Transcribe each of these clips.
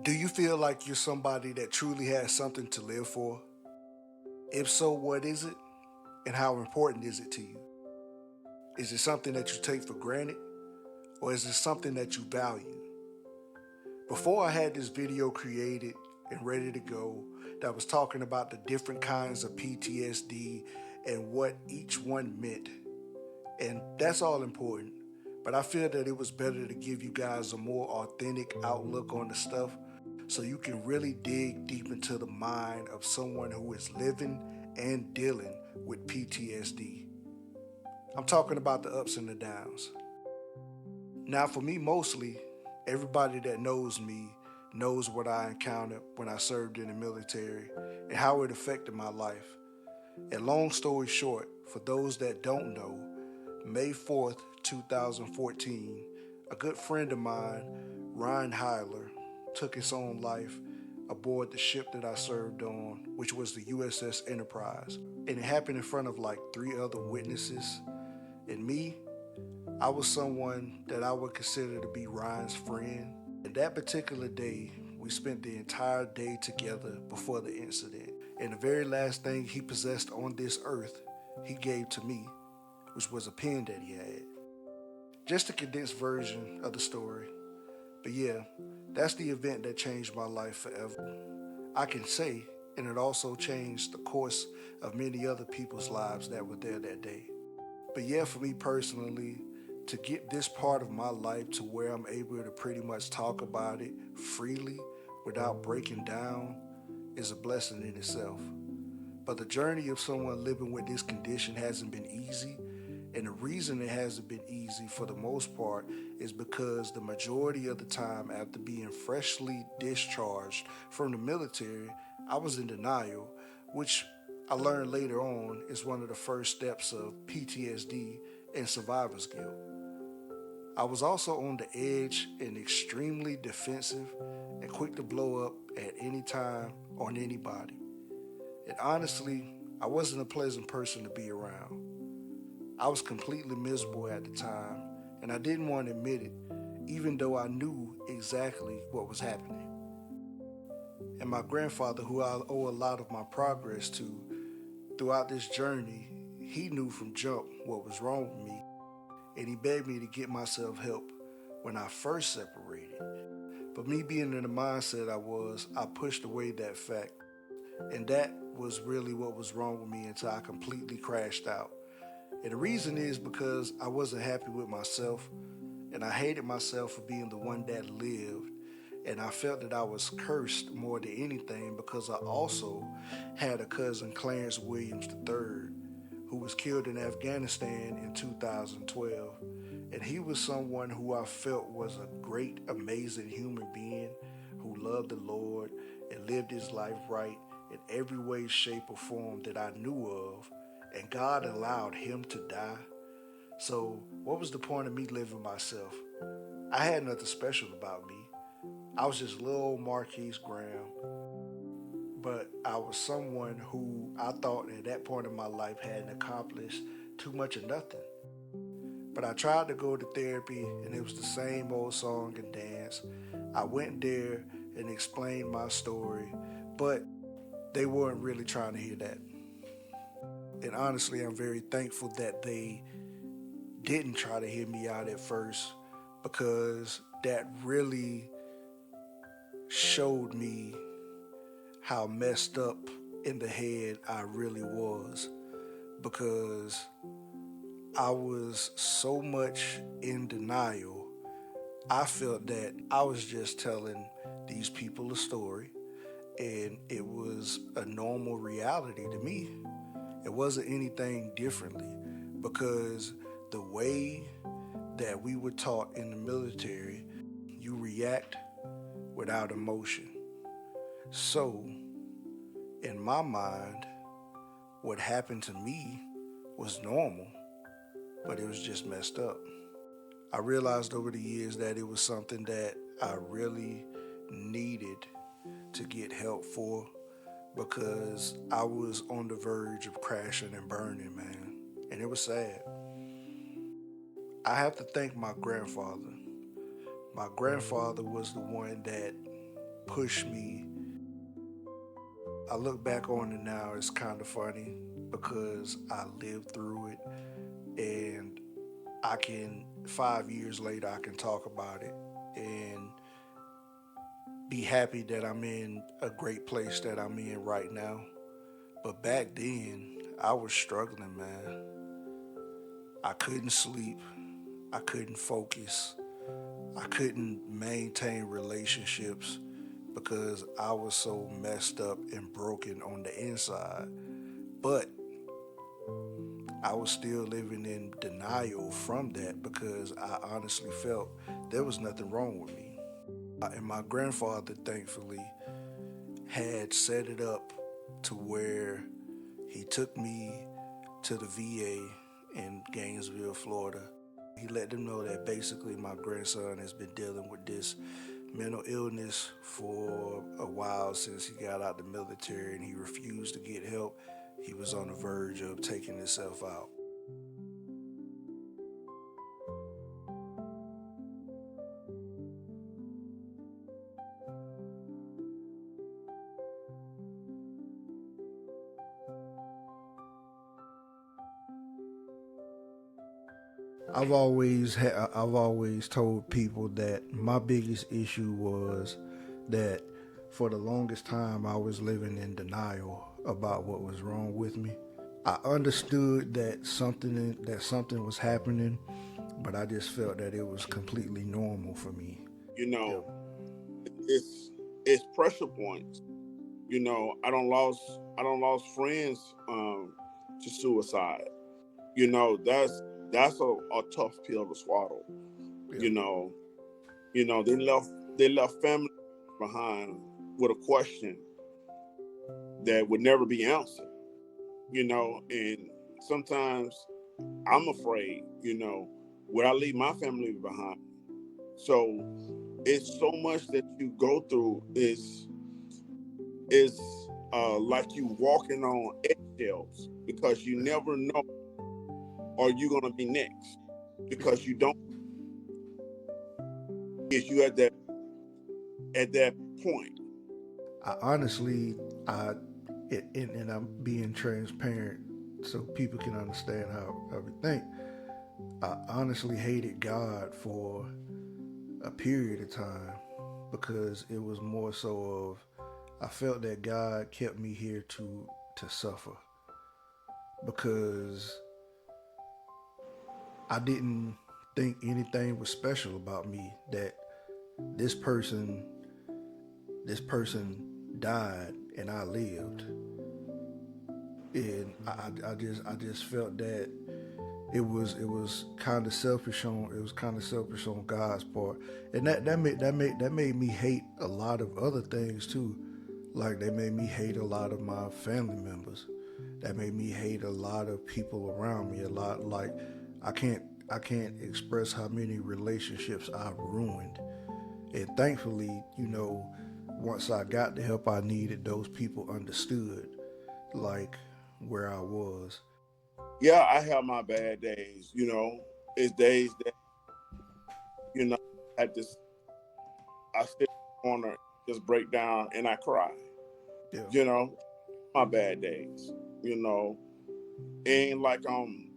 Do you feel like you're somebody that truly has something to live for? If so, what is it? And how important is it to you? Is it something that you take for granted? Or is it something that you value? Before I had this video created and ready to go that was talking about the different kinds of PTSD and what each one meant, and that's all important. But I feel that it was better to give you guys a more authentic outlook on the stuff so you can really dig deep into the mind of someone who is living and dealing with PTSD. I'm talking about the ups and the downs. Now, for me, mostly, everybody that knows me knows what I encountered when I served in the military and how it affected my life. And long story short, for those that don't know, May 4th, 2014, a good friend of mine, Ryan Heiler, took his own life aboard the ship that I served on, which was the USS Enterprise. And it happened in front of like three other witnesses. And me, I was someone that I would consider to be Ryan's friend. And that particular day, we spent the entire day together before the incident. And the very last thing he possessed on this earth, he gave to me, which was a pen that he had. Just a condensed version of the story. But yeah, that's the event that changed my life forever. I can say, and it also changed the course of many other people's lives that were there that day. But yeah, for me personally, to get this part of my life to where I'm able to pretty much talk about it freely without breaking down is a blessing in itself. But the journey of someone living with this condition hasn't been easy. And the reason it hasn't been easy for the most part is because the majority of the time after being freshly discharged from the military, I was in denial, which I learned later on is one of the first steps of PTSD and survivor's guilt. I was also on the edge and extremely defensive and quick to blow up at any time on anybody. And honestly, I wasn't a pleasant person to be around. I was completely miserable at the time, and I didn't want to admit it, even though I knew exactly what was happening. And my grandfather, who I owe a lot of my progress to throughout this journey, he knew from jump what was wrong with me, and he begged me to get myself help when I first separated. But me being in the mindset I was, I pushed away that fact, and that was really what was wrong with me until I completely crashed out. And the reason is because I wasn't happy with myself, and I hated myself for being the one that lived. And I felt that I was cursed more than anything because I also had a cousin, Clarence Williams III, who was killed in Afghanistan in 2012. And he was someone who I felt was a great, amazing human being who loved the Lord and lived his life right in every way, shape, or form that I knew of. And God allowed him to die. So, what was the point of me living myself? I had nothing special about me. I was just little old Marquise Graham, but I was someone who I thought at that point in my life hadn't accomplished too much of nothing. But I tried to go to therapy, and it was the same old song and dance. I went there and explained my story, but they weren't really trying to hear that. And honestly, I'm very thankful that they didn't try to hear me out at first because that really showed me how messed up in the head I really was, because I was so much in denial. I felt that I was just telling these people a story and it was a normal reality to me. It wasn't anything differently because the way that we were taught in the military, you react without emotion. So, in my mind, what happened to me was normal, but it was just messed up. I realized over the years that it was something that I really needed to get help for because I was on the verge of crashing and burning, man. And it was sad. I have to thank my grandfather. My grandfather was the one that pushed me. I look back on it now, it's kind of funny because I lived through it, and 5 years later, I can talk about it and be happy that I'm in a great place that I'm in right now. But back then, I was struggling, man. I couldn't sleep. I couldn't focus. I couldn't maintain relationships because I was so messed up and broken on the inside. But I was still living in denial from that because I honestly felt there was nothing wrong with me. And my grandfather, thankfully, had set it up to where he took me to the VA in Gainesville, Florida. He let them know that basically my grandson has been dealing with this mental illness for a while since he got out the military, and he refused to get help. He was on the verge of taking himself out. I've always told people that my biggest issue was that for the longest time I was living in denial about what was wrong with me. I understood that something was happening, but I just felt that it was completely normal for me. You Yep. know, it's pressure points. I don't lost friends to suicide. That's a tough pill to swallow. Yep. You know, they left family behind with a question that would never be answered. And sometimes I'm afraid. Would I leave my family behind? So it's so much that you go through is like you walking on eggshells because you Yeah. never know are you gonna be next Yeah. because you don't is you at that point. I honestly, I, and I'm being transparent so people can understand how we think. I honestly hated God for a period of time because it was more so of I felt that God kept me here to suffer because I didn't think anything was special about me that this person this person died and I lived, and I just felt that it was kind of selfish on God's part, and that made me hate a lot of other things too. Like they made me hate a lot of my family members. That made me hate a lot of people around me. A lot like I can't I can't express how many relationships I've ruined. And thankfully, once I got the help I needed, those people understood like where I was. Yeah, I have my bad days. It's days that you know I just I sit in the corner, just break down, and I cry. Yeah, You know, my bad days. You know, ain't like I'm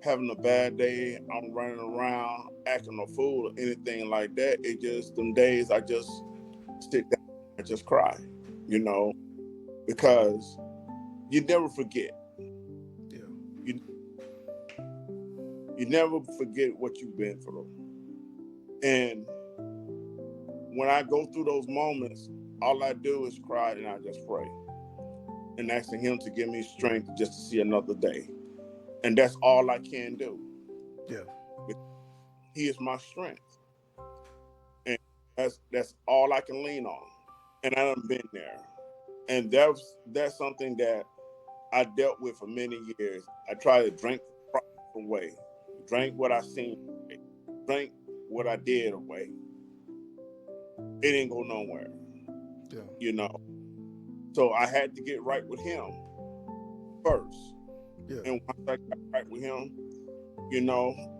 having a bad day. I'm running around acting a fool or anything like that. It just them days I just sit down and just cry. You know, because you never forget. yeah, You you never forget what you've been through. And when I go through those moments, all I do is cry and I just pray and asking Him to give me strength just to see another day. And that's all I can do. yeah. He is my strength, and that's all I can lean on. And I done been there, and that's something that I dealt with for many years. I tried to drink the problem away, drank what I seen, away, drank what I did away. It didn't go nowhere, Yeah, you know. So I had to get right with Him first. yeah, And once I got right with Him,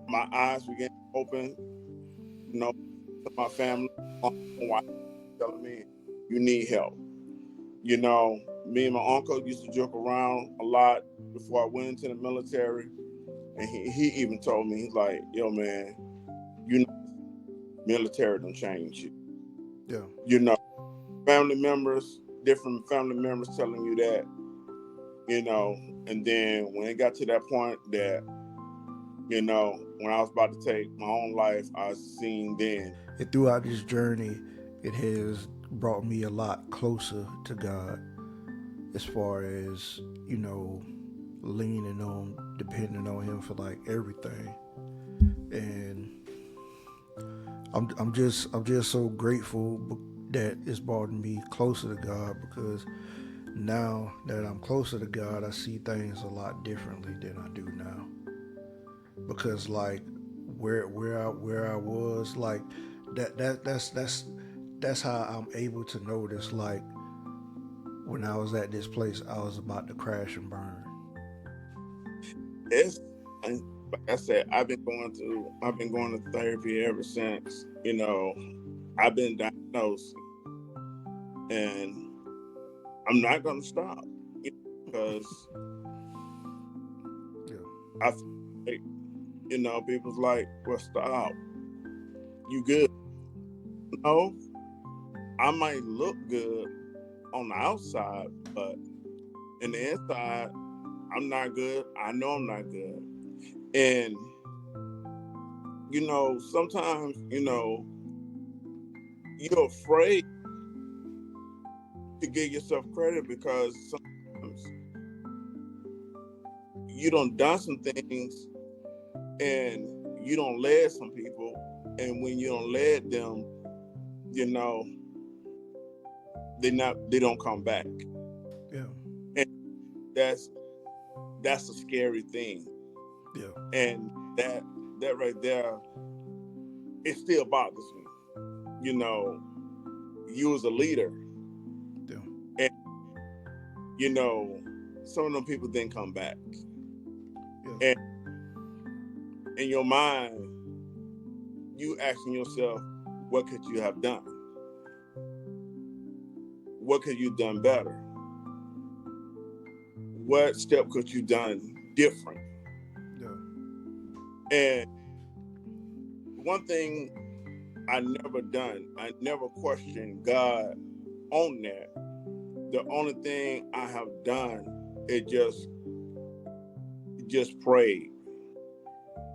my eyes began to open, to my family, my wife telling me. you need help. You know, me and my uncle used to joke around a lot before I went into the military. And he even told me, he's like, yo, man, you know, military don't change you. Yeah. You know, family members, different family members telling you that, you know, and then when it got to that point that, you know, when I was about to take my own life, I seen then. And throughout this journey, it has brought me a lot closer to God as far as, you know, leaning on, depending on Him for like everything. And I'm just so grateful that it's brought me closer to God, because now that I'm closer to God, I see things a lot differently than I do now. Because like where I was, like that's how I'm able to notice, like when I was at this place I was about to crash and burn. It's, and like I said, I've been going to therapy ever since, you know, I've been diagnosed, and I'm not going to stop, you know, because Yeah. I feel like, you know, people's like, well, stop, you good. No, I might look good on the outside, but in the inside, I'm not good. I know I'm not good. And, you know, sometimes, you know, you're afraid to give yourself credit because sometimes you don't done some things and you don't lead some people. And when you don't lead them, you know, they don't come back. Yeah. And that's that's a scary thing. Yeah. And that right there, it still bothers me. You know, you as a leader, Yeah. and you know, some of them people didn't come back. Yeah. And in your mind, you asking yourself, what could you have done? What could you done better? What step could you done different? Yeah. And one thing I never done, I never questioned God on that. The only thing I have done is just prayed.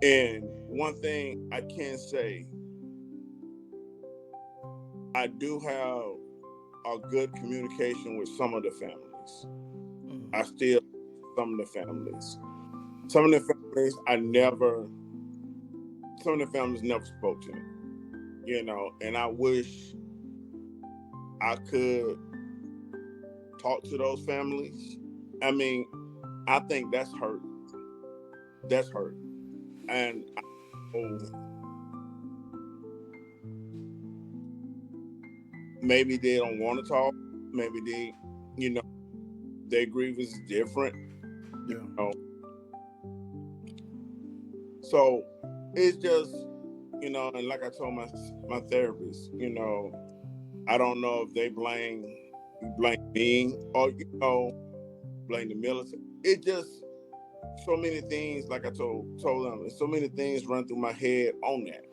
And one thing I can say, I do have a good communication with some of the families. I Mm. still some of the families. Some of the families I never some of the families never spoke to me. You know, and I wish I could talk to those families. I mean, I think that's hurt. That's hurt. And I know maybe they don't want to talk. Maybe they, you know, their grievance is different. You Yeah. know, so it's just, you know, and like I told my therapist, you know, I don't know if they blame me or blame the military. It just so many things, like I told them, so many things run through my head on that.